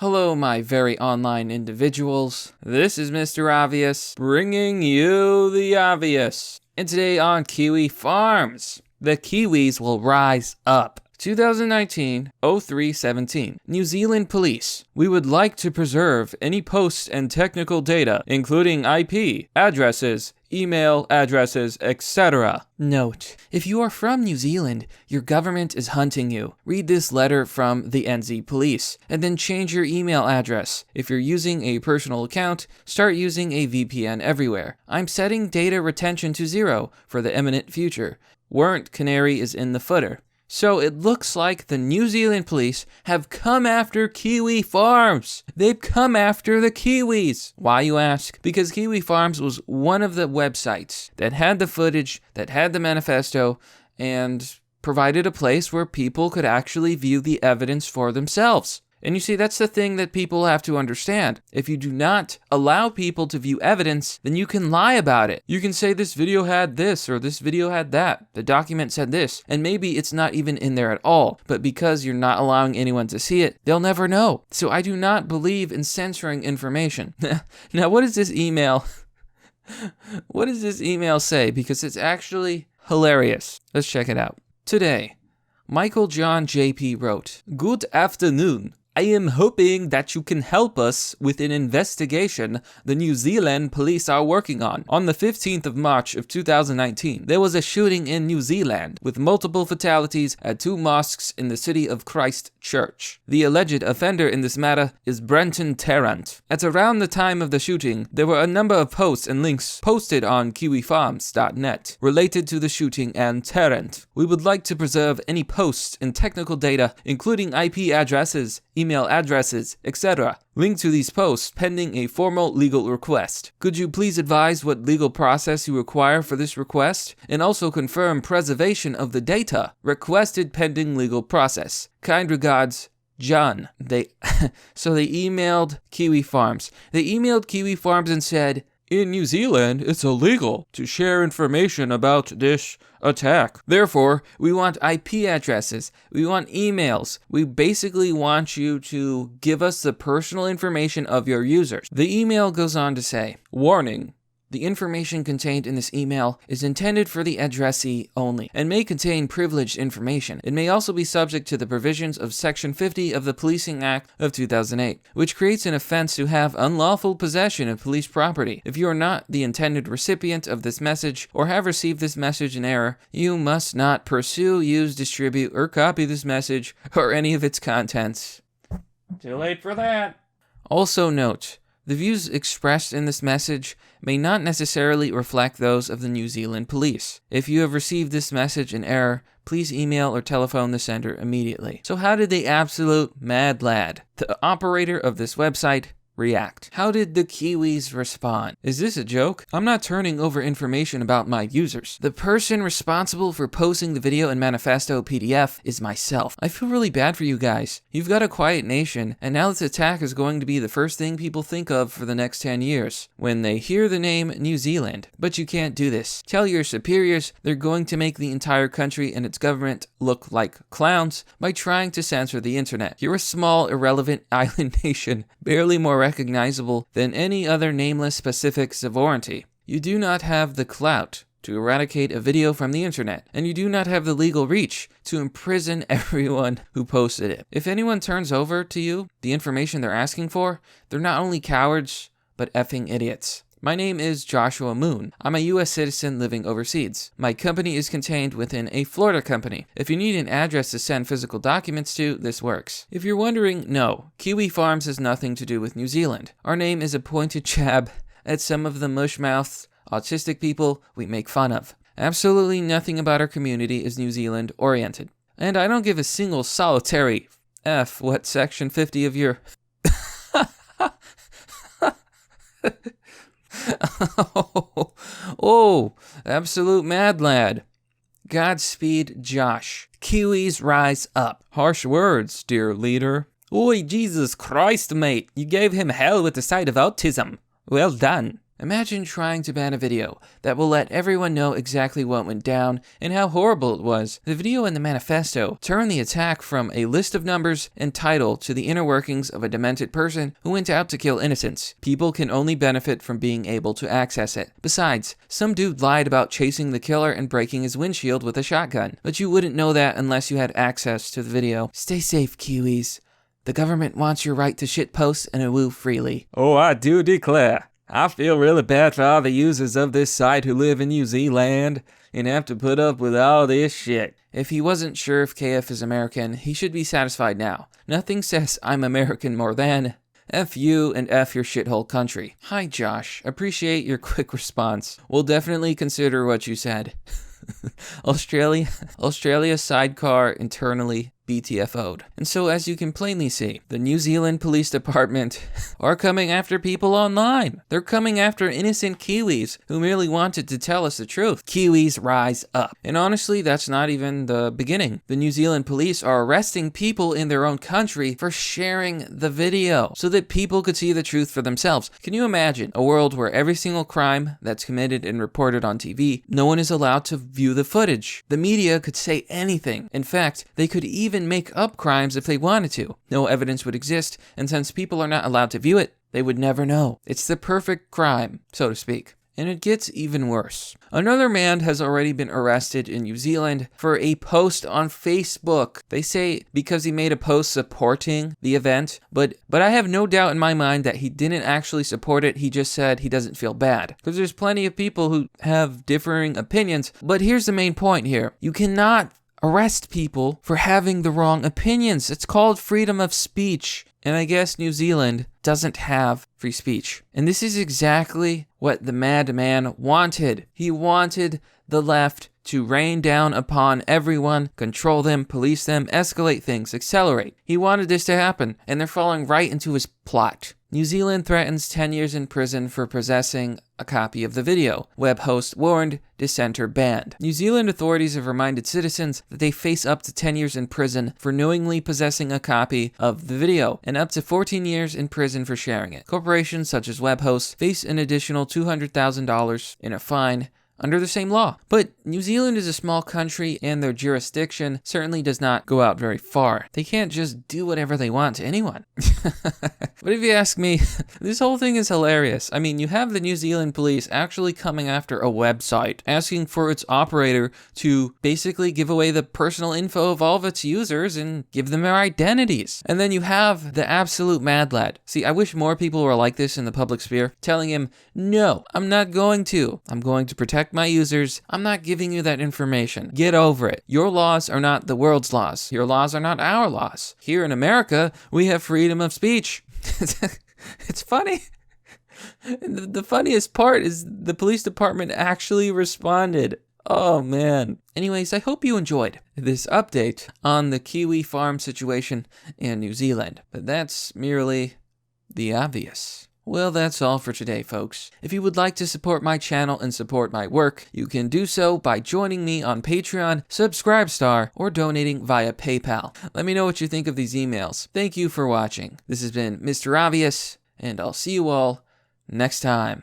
Hello, my very online individuals. This is Mr. Obvious, bringing you the obvious. And today on Kiwi Farms, the Kiwis will rise up. 2019-03-17, New Zealand Police. We would like to preserve any posts and technical data, including IP, addresses, email addresses, etc. Note: if you are from New Zealand, your government is hunting you. Read this letter from the NZ Police, and then change your email address. If you're using a personal account, start using a VPN everywhere. I'm setting data retention to 0 for the imminent future. Warrant Canary is in the footer. So it looks like the New Zealand police have come after Kiwi Farms. They've come after the Kiwis. Why, you ask? Because Kiwi Farms was one of the websites that had the footage, that had the manifesto, and provided a place where people could actually view the evidence for themselves. And you see, that's the thing that people have to understand. If you do not allow people to view evidence, then you can lie about it. You can say this video had this or this video had that. The document said this, and maybe it's not even in there at all. But because you're not allowing anyone to see it, they'll never know. So I do not believe in censoring information. Now, what does this email say? Because it's actually hilarious. Let's check it out. Today, Michael John JP wrote, "Good afternoon. I am hoping that you can help us with an investigation the New Zealand police are working on. On the 15th of March of 2019, there was a shooting in New Zealand with multiple fatalities at 2 mosques in the city of Christchurch. The alleged offender in this matter is Brenton Tarrant. At around the time of the shooting, there were a number of posts and links posted on kiwifarms.net related to the shooting and Tarrant. We would like to preserve any posts and technical data, including IP addresses, email addresses, etc. linked to these posts pending a formal legal request. Could you please advise what legal process you require for this request, and also confirm preservation of the data requested pending legal process? Kind regards, John." So they emailed Kiwi Farms. They emailed Kiwi Farms and said, "In New Zealand, it's illegal to share information about this attack. Therefore, we want IP addresses, we want emails, we basically want you to give us the personal information of your users." The email goes on to say, "Warning. The information contained in this email is intended for the addressee only and may contain privileged information. It may also be subject to the provisions of Section 50 of the Policing Act of 2008, which creates an offense to have unlawful possession of police property. If you are not the intended recipient of this message or have received this message in error, you must not pursue, use, distribute, or copy this message or any of its contents." Too late for that. Also note, the views expressed in this message may not necessarily reflect those of the New Zealand police. If you have received this message in error, please email or telephone the sender immediately. So how did the absolute mad lad, the operator of this website, react? How did the Kiwis respond? Is this a joke? I'm not turning over information about my users. The person responsible for posting the video and manifesto PDF is myself. I feel really bad for you guys. You've got a quiet nation, and now this attack is going to be the first thing people think of for the next 10 years when they hear the name New Zealand. But you can't do this. Tell your superiors they're going to make the entire country and its government look like clowns by trying to censor the internet. You're a small, irrelevant island nation, barely more recognizable than any other nameless specific sovereignty. You do not have the clout to eradicate a video from the internet, and you do not have the legal reach to imprison everyone who posted it. If anyone turns over to you the information they're asking for, they're not only cowards, but effing idiots. My name is Joshua Moon. I'm a U.S. citizen living overseas. My company is contained within a Florida company. If you need an address to send physical documents to, this works. If you're wondering, no, Kiwi Farms has nothing to do with New Zealand. Our name is a pointed jab at some of the mush-mouthed, autistic people we make fun of. Absolutely nothing about our community is New Zealand oriented. And I don't give a single solitary F what Section 50 of your... Oh, absolute mad lad. Godspeed, Josh. Kiwis rise up. Harsh words, dear leader. Oi, Jesus Christ, mate. You gave him hell with the sight of autism. Well done. Imagine trying to ban a video that will let everyone know exactly what went down and how horrible it was. The video and the manifesto turn the attack from a list of numbers and title to the inner workings of a demented person who went out to kill innocents. People can only benefit from being able to access it. Besides, some dude lied about chasing the killer and breaking his windshield with a shotgun, but you wouldn't know that unless you had access to the video. Stay safe, Kiwis. The government wants your right to shitpost and woo freely. Oh, I do declare. I feel really bad for all the users of this site who live in New Zealand and have to put up with all this shit. If he wasn't sure if KF is American, he should be satisfied now. Nothing says I'm American more than F you and F your shithole country. Hi, Josh. Appreciate your quick response. We'll definitely consider what you said. Australia sidecar internally BTFO'd. And so, as you can plainly see, the New Zealand Police Department are coming after people online. They're coming after innocent Kiwis who merely wanted to tell us the truth. Kiwis rise up. And honestly, that's not even the beginning. The New Zealand police are arresting people in their own country for sharing the video so that people could see the truth for themselves. Can you imagine a world where every single crime that's committed and reported on TV, no one is allowed to view the footage? The media could say anything. In fact, they could even make up crimes if they wanted to. No evidence would exist, and since people are not allowed to view it, they would never know. It's the perfect crime, so to speak. And it gets even worse. Another man has already been arrested in New Zealand for a post on Facebook. They say because he made a post supporting the event, but I have no doubt in my mind that he didn't actually support it. He just said he doesn't feel bad. Because there's plenty of people who have differing opinions. But here's the main point here. You cannot arrest people for having the wrong opinions. It's called freedom of speech. And I guess New Zealand doesn't have free speech. And this is exactly what the madman wanted. He wanted the left to rain down upon everyone, control them, police them, escalate things, accelerate. He wanted this to happen, and they're falling right into his plot. New Zealand threatens 10 years in prison for possessing a copy of the video. Web host warned, dissenter banned. New Zealand authorities have reminded citizens that they face up to 10 years in prison for knowingly possessing a copy of the video, and up to 14 years in prison for sharing it. Corporations such as web hosts face an additional $200,000 in a fine under the same law. But New Zealand is a small country and their jurisdiction certainly does not go out very far. They can't just do whatever they want to anyone. But if you ask me, this whole thing is hilarious. I mean, you have the New Zealand police actually coming after a website, asking for its operator to basically give away the personal info of all of its users and give them their identities. And then you have the absolute mad lad. See, I wish more people were like this in the public sphere, telling him, no, I'm not going to. I'm going to protect my users. I'm not giving you that information. Get over it. Your laws are not the world's laws. Your laws are not our laws. Here in America, we have freedom of speech. It's funny. The funniest part is the police department actually responded. Oh, man. Anyways, I hope you enjoyed this update on the Kiwi Farm situation in New Zealand. But that's merely the obvious. Well, that's all for today, folks. If you would like to support my channel and support my work, you can do so by joining me on Patreon, Subscribestar, or donating via PayPal. Let me know what you think of these emails. Thank you for watching. This has been Mr. Obvious, and I'll see you all next time.